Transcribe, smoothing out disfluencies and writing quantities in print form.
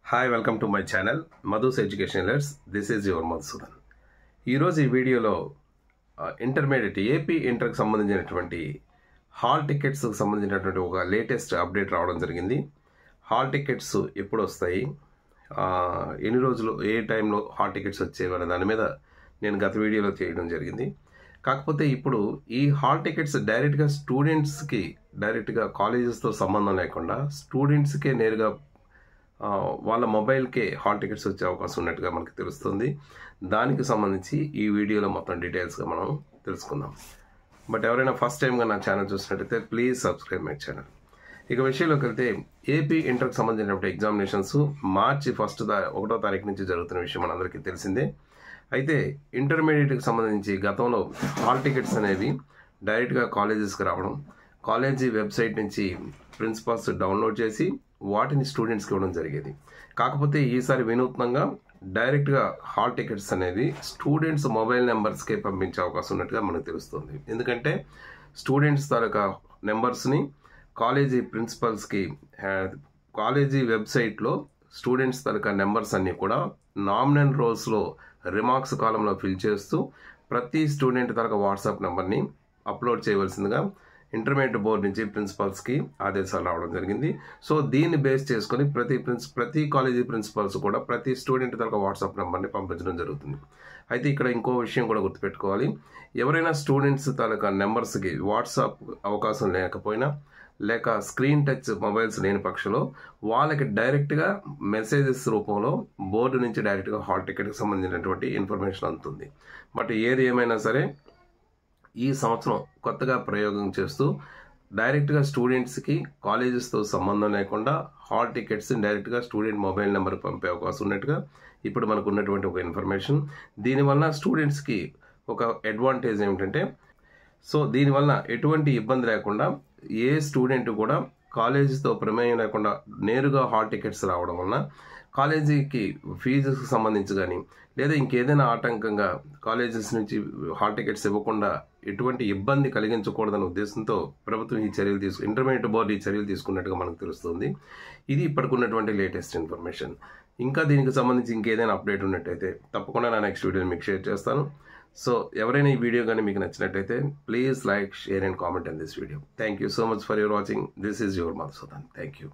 Hi welcome to my channel Madhu's education let's. This is your Madhusudan. ఈరోజు ఈ వీడియోలో intermediate AP ఇంటర్కి సంబంధించినటువంటి హాల్ టికెట్స్కి సంబంధించినటువంటి ఒక లేటెస్ట్ అప్డేట్ రావడం జరిగింది. హాల్ టికెట్స్ ఎప్పుడు వస్తాయి, ఎన్ని రోజులు ఏ టైంలో హాల్ టికెట్స్ వచ్చేవి అనే దాని మీద నేను గత వీడియోలో చేయడం జరిగింది. కాకపోతే ఇప్పుడు ఈ హాల్ టికెట్స్ డైరెక్ట్గా స్టూడెంట్స్కి డైరెక్ట్గా కాలేజెస్తో సంబంధం లేకుండా స్టూడెంట్స్కే నేరుగా వాళ్ళ మొబైల్కే హాల్ టికెట్స్ వచ్చే అవకాశం ఉన్నట్టుగా మనకు తెలుస్తుంది. దానికి సంబంధించి ఈ వీడియోలో మొత్తం డీటెయిల్స్గా మనం తెలుసుకుందాం. బట్ ఎవరైనా ఫస్ట్ టైంగా నా ఛానల్ చూసినట్టయితే ప్లీజ్ సబ్స్క్రైబ్ మై ఛానల్. ఇక విషయంలోకి వెళ్తే ఏపీ ఇంటర్కి సంబంధించినటువంటి ఎగ్జామినేషన్స్ మార్చి 1వ తారీఖు నుంచి జరుగుతున్న విషయం మనందరికీ తెలిసిందే. అయితే ఇంటర్మీడియట్కి సంబంధించి గతంలో హాల్ టికెట్స్ అనేవి డైరెక్ట్గా కాలేజెస్కి రావడం, కాలేజీ వెబ్సైట్ నుంచి ప్రిన్సిపాల్స్ డౌన్లోడ్ చేసి వాటిని స్టూడెంట్స్కి ఇవ్వడం జరిగేది. కాకపోతే ఈసారి వినూత్నంగా డైరెక్ట్గా హాల్ టికెట్స్ అనేవి స్టూడెంట్స్ మొబైల్ నెంబర్స్కే పంపించే అవకాశం ఉన్నట్టుగా మనకు తెలుస్తుంది. ఎందుకంటే స్టూడెంట్స్ తాలూకా నెంబర్స్ని కాలేజీ ప్రిన్సిపల్స్కి కాలేజీ వెబ్సైట్లో స్టూడెంట్స్ తాలూకా నెంబర్స్ అన్నీ కూడా నామినల్ రోల్స్లో రిమార్క్స్ కాలంలో ఫిల్ చేస్తూ ప్రతి స్టూడెంట్ తాలూకా వాట్సాప్ నెంబర్ని అప్లోడ్ చేయవలసిందిగా ఇంటర్మీడియట్ బోర్డు నుంచి ప్రిన్సిపల్స్కి ఆదేశాలు రావడం జరిగింది. సో దీన్ని బేస్ చేసుకొని ప్రతి కాలేజీ ప్రిన్సిపల్స్ కూడా ప్రతి స్టూడెంట్ తాలూకా వాట్సాప్ నెంబర్ని పంపించడం జరుగుతుంది. అయితే ఇక్కడ ఇంకో విషయం కూడా గుర్తుపెట్టుకోవాలి. ఎవరైనా స్టూడెంట్స్ తాలూకా నెంబర్స్కి వాట్సాప్ అవకాశం లేకపోయినా లేక స్క్రీన్ టచ్ మొబైల్స్ లేని పక్షంలో వాళ్ళకి డైరెక్ట్గా మెసేజెస్ రూపంలో బోర్డు నుంచి డైరెక్ట్గా హాల్ టికెట్కి సంబంధించినటువంటి ఇన్ఫర్మేషన్ అందుతుంది. బట్ ఏది ఏమైనా సరే ఈ సంవత్సరం కొత్తగా ప్రయోగం చేస్తూ డైరెక్ట్గా స్టూడెంట్స్కి కాలేజెస్తో సంబంధం లేకుండా హాల్ టికెట్స్ డైరెక్ట్గా స్టూడెంట్ మొబైల్ నెంబర్ పంపే అవకాశం ఉన్నట్టుగా ఇప్పుడు మనకు ఉన్నటువంటి ఒక ఇన్ఫర్మేషన్. దీనివల్ల స్టూడెంట్స్కి ఒక అడ్వాంటేజ్ ఏమిటంటే, సో దీనివల్ల ఎటువంటి ఇబ్బంది లేకుండా ఏ స్టూడెంట్ కూడా కాలేజీతో ప్రమేయం లేకుండా నేరుగా హాల్ టికెట్స్ రావడం వలన కాలేజీకి ఫీజుకి సంబంధించి కానీ లేదా ఇంకేదైనా ఆటంకంగా కాలేజెస్ నుంచి హాల్ టికెట్స్ ఇవ్వకుండా ఎటువంటి ఇబ్బంది కలిగించకూడదనే ఉద్దేశంతో ప్రభుత్వం ఈ చర్యలు ఇంటర్మీడియట్ బోర్డు ఈ చర్యలు తీసుకున్నట్టుగా మనకు తెలుస్తుంది. ఇది ఇప్పటికున్నటువంటి లేటెస్ట్ ఇన్ఫర్మేషన్. ఇంకా దీనికి సంబంధించి ఇంకేదైనా అప్డేట్ ఉన్నట్టయితే తప్పకుండా నా నెక్స్ట్ వీడియోని మీకు షేర్ చేస్తాను. సో ఎవరైనా ఈ వీడియో కానీ మీకు నచ్చినట్టయితే please like, share and comment in this video. Thank you so much for your watching. This is your Madhusudan. Thank you.